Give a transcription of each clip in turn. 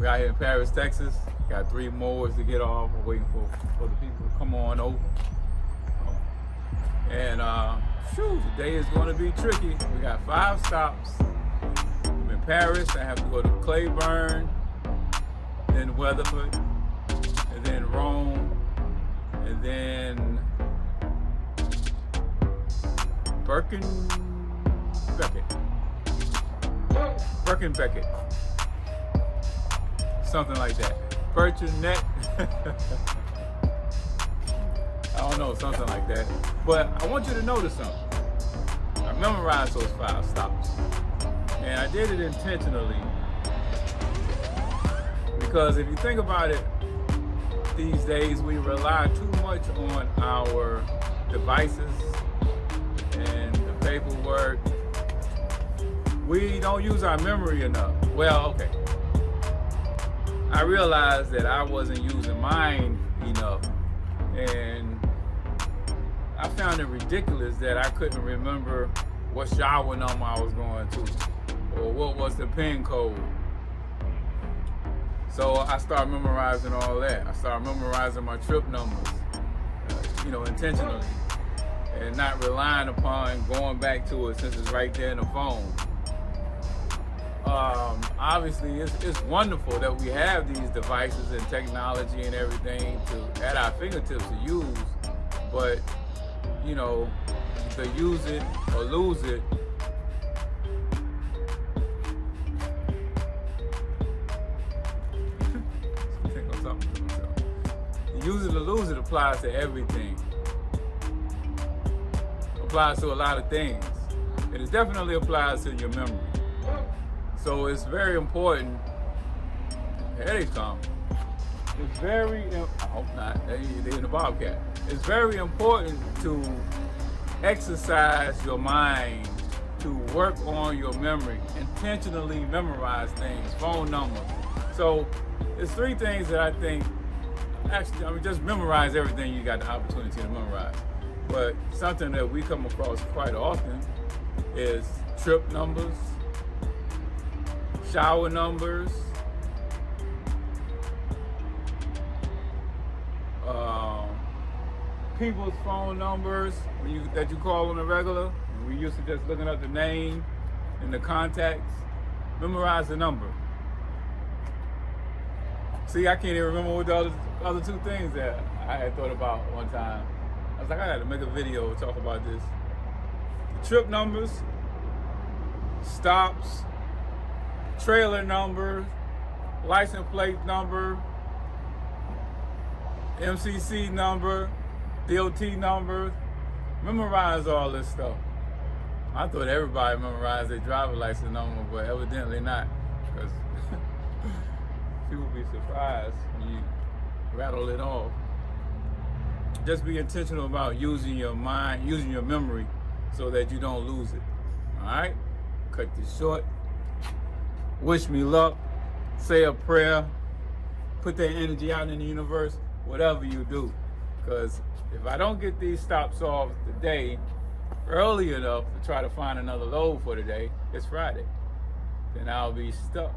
We're out here in Paris, Texas. Got 3 mowers to get off. We're waiting for the people to come on over. And today is going to be tricky. We got 5 stops. I'm in Paris. I have to go to Cleburne, then Weatherford, and then Rhome, and then Burkburnett, something like that. Burkburnett, I don't know, something like that. But I want you to notice something. I memorized those 5 stops, and I did it intentionally because if you think about it, these days we rely too much on our devices and the paperwork. We don't use our memory enough. Well, okay. I realized that I wasn't using mine enough, and I found it ridiculous that I couldn't remember what shower number I was going to or what was the PIN code. So I started memorizing all that. I started memorizing my trip numbers, intentionally, and not relying upon going back to it since it's right there in the phone. Obviously, it's wonderful that we have these devices and technology and everything at our fingertips to use, but to use it or lose it. Use it or lose it applies to everything. Applies to a lot of things. And it definitely applies to your memory. So it's very important. Here they come. I hope not. They're in the Bobcat. It's very important to exercise your mind, to work on your memory, intentionally memorize things, phone numbers. So it's 3 things that I think. Actually, just memorize everything you got the opportunity to memorize. But something that we come across quite often is trip numbers, shower numbers, people's phone numbers that you call on a regular. We used to just looking up the name and the contacts. Memorize the number. See, I can't even remember what the other 2 things that I had thought about one time. I was like, I got to make a video to talk about this. The trip numbers, stops, trailer number, license plate number, MCC number, DOT number. Memorize all this stuff. I thought everybody memorized their driver license number, but evidently not, because people be surprised when you rattle it off. Just be intentional about using your mind, using your memory, so that you don't lose it. All right? Cut this short. Wish me luck. Say a prayer. Put that energy out in the universe, whatever you do. Because if I don't get these stops off today early enough to try to find another load for today, it's Friday, then I'll be stuck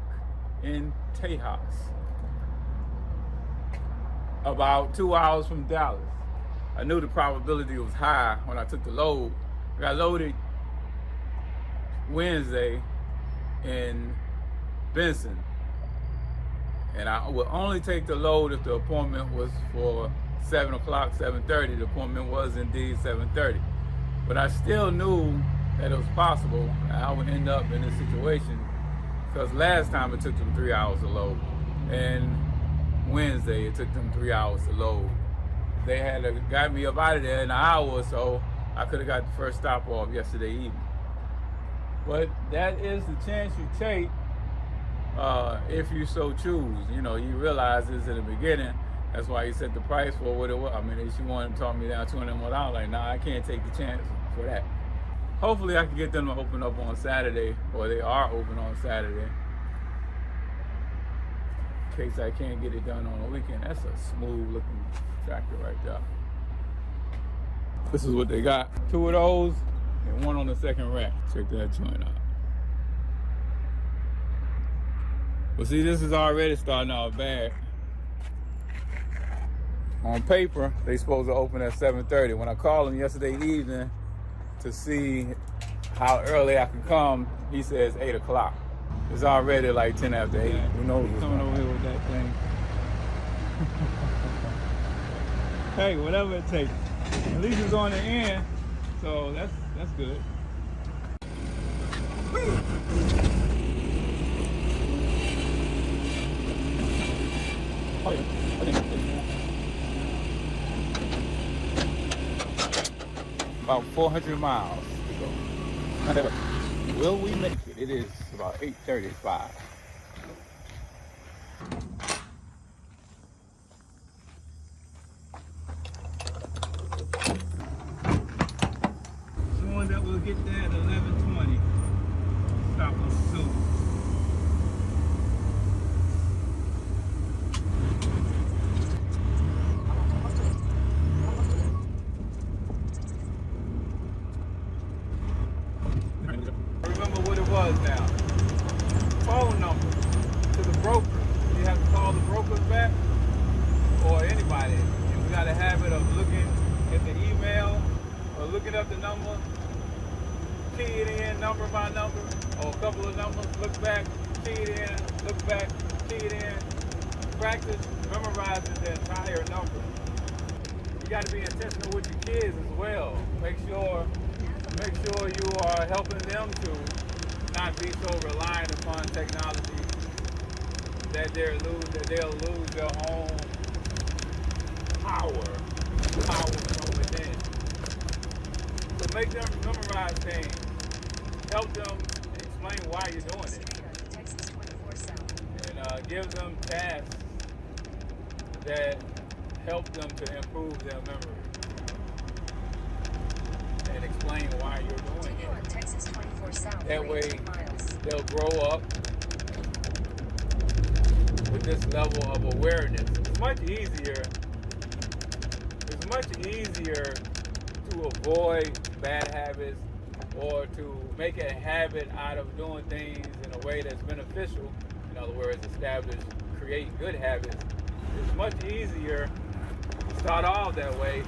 in Tejas, about 2 hours from Dallas. I knew the probability was high when I took the load. I got loaded Wednesday in Benson, and I would only take the load if the appointment was for 7 o'clock, 7:30. The appointment was indeed 7:30, but I still knew that it was possible I would end up in this situation, because last time it took them 3 hours to load, and Wednesday it took them 3 hours to load. They had got me up out of there in an hour or so. I could have got the first stop off yesterday evening. But that is the chance you take if you so choose. You realize this in the beginning. That's why you set the price for what it was. I mean, if she wanted to talk me down $200 more, like, nah, I can't take the chance for that. Hopefully I can get them to open up on Saturday, or they are open on Saturday, in case I can't get it done on the weekend. That's a smooth looking tractor right there. This is what they got. 2 of those and 1 on the second rack. Check that joint out. Well, see, this is already starting off bad. On paper, they supposed to open at 7:30. When I called him yesterday evening to see how early I can come, he says 8 o'clock. It's already like 10 after 8. Who knows what's coming over here with that thing. Hey, whatever it takes. At least it's on the end, so that's good. About 400 miles to go. Will we make it? It is about 8:35. Showing that we'll get there at 11:20. Stop on 2. Remember what it was now. Phone number to the broker. You have to call the brokers back or anybody. And we got a habit of looking at the email or looking up the number, key it in number by number or a couple of numbers, look back, key it in, look back, key it in. Practice memorizing the entire number. You got to be intentional with your kids as well. Make sure you are helping them to not be so reliant upon technology that they'll lose their own power from within. So make them memorize things. Help them explain why you're doing it. And give them tasks that help them to improve their memory. And explain why you're doing it. That way, they'll grow up with this level of awareness. It's much easier to avoid bad habits or to make a habit out of doing things in a way that's beneficial. In other words, create good habits. It's much easier to start off that way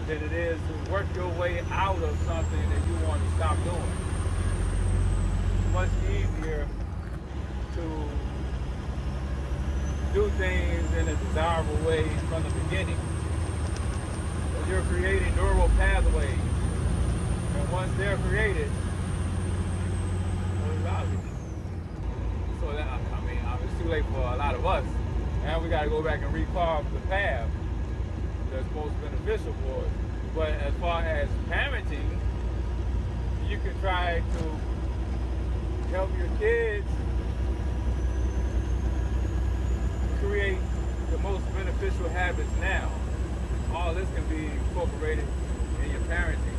than it is to work your way out of something that you want to stop doing. It's much easier to do things in a desirable way from the beginning. But you're creating neural pathways. And once they're created, it's obvious. So that, it's too late for a lot of us. Now we got to go back and recarve the path that's most beneficial for us. But as far as parenting, you can try to help your kids create the most beneficial habits now. All this can be incorporated in your parenting.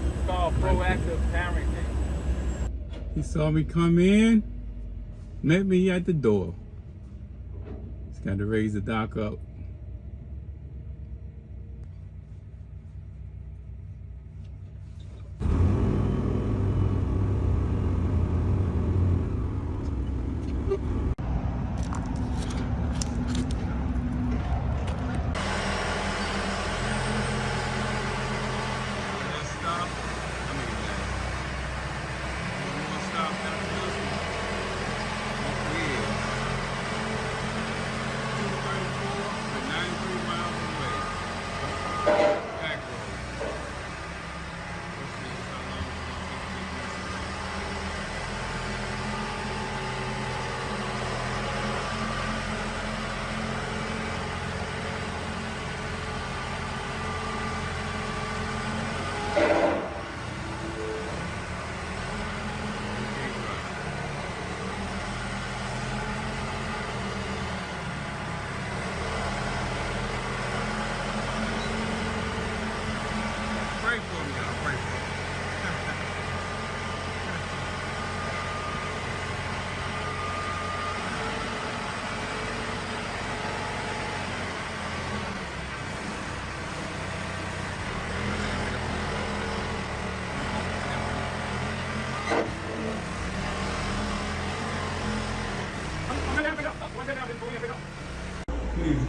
It's called proactive parenting. He saw me come in, met me at the door. He's got to raise the dock up.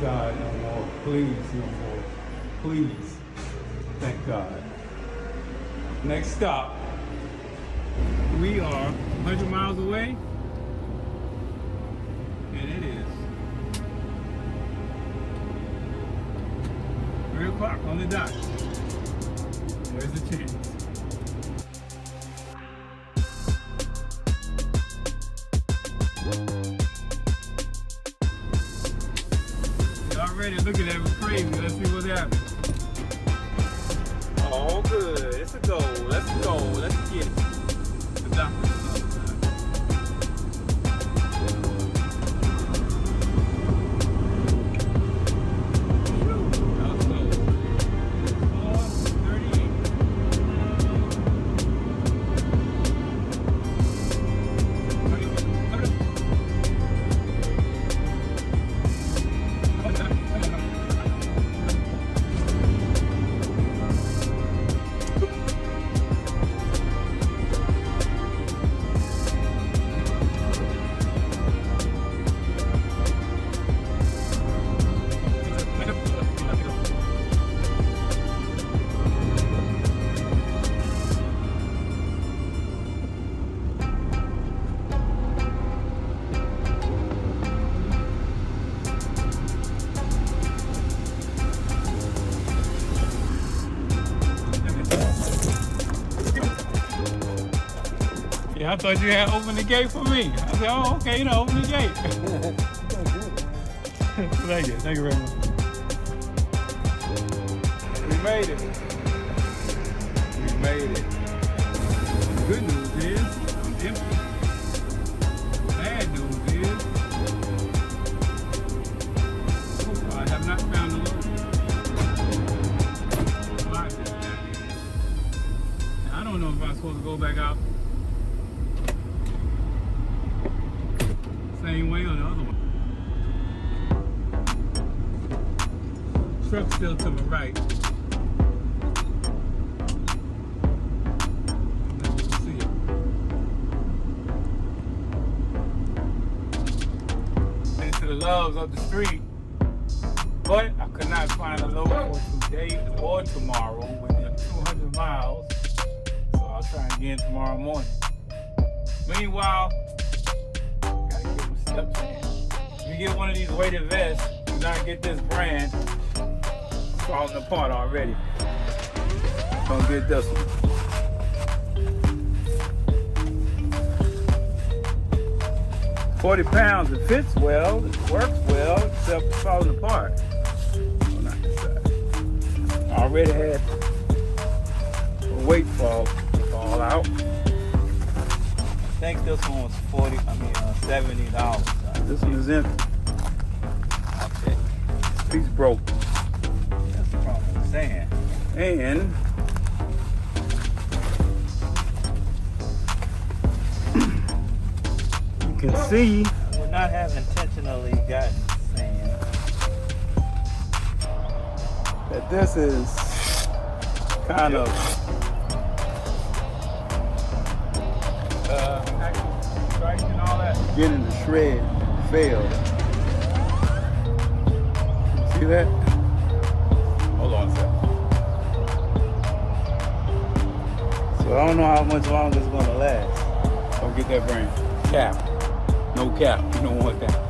God, no more. Please, no more. Please. Thank God. Next stop. We are 100 miles away. And it is 3 o'clock on the dot. Where's the chance? Y'all ready? Look at that, we're crazy. Let's see what's happening. Oh, good. It's a go. Let's go. Let's get it. The doctor's on the other side. Yeah, I thought you had opened the gate for me. I said, oh, okay, you know, open the gate. Thank you. Thank you very much. We made it. We made it. The good news is I'm empty. Bad news is so far I have not found the load. Now, I don't know if I'm supposed to go back out same way or the other one. Truck's still to my right. Let's see it. Into the Loves up the street, but I could not find a load for today or tomorrow within 200 miles. So I'll try again tomorrow morning. Meanwhile, if you get one of these weighted vests, do not get this brand. It's falling apart already. Don't get this one. £40, it fits well, it works well, except it's falling apart. So not this side. I already had a weight fall out. I think this one was $70. This one is empty. Okay. Piece broke. That's the problem with sand. And you can see I would not have intentionally gotten sand. that this is kind of And all that. getting the shred failed. See that? Hold on a second. So I don't know how much longer it's gonna last. Don't get that brand. Cap. No cap. You don't want that.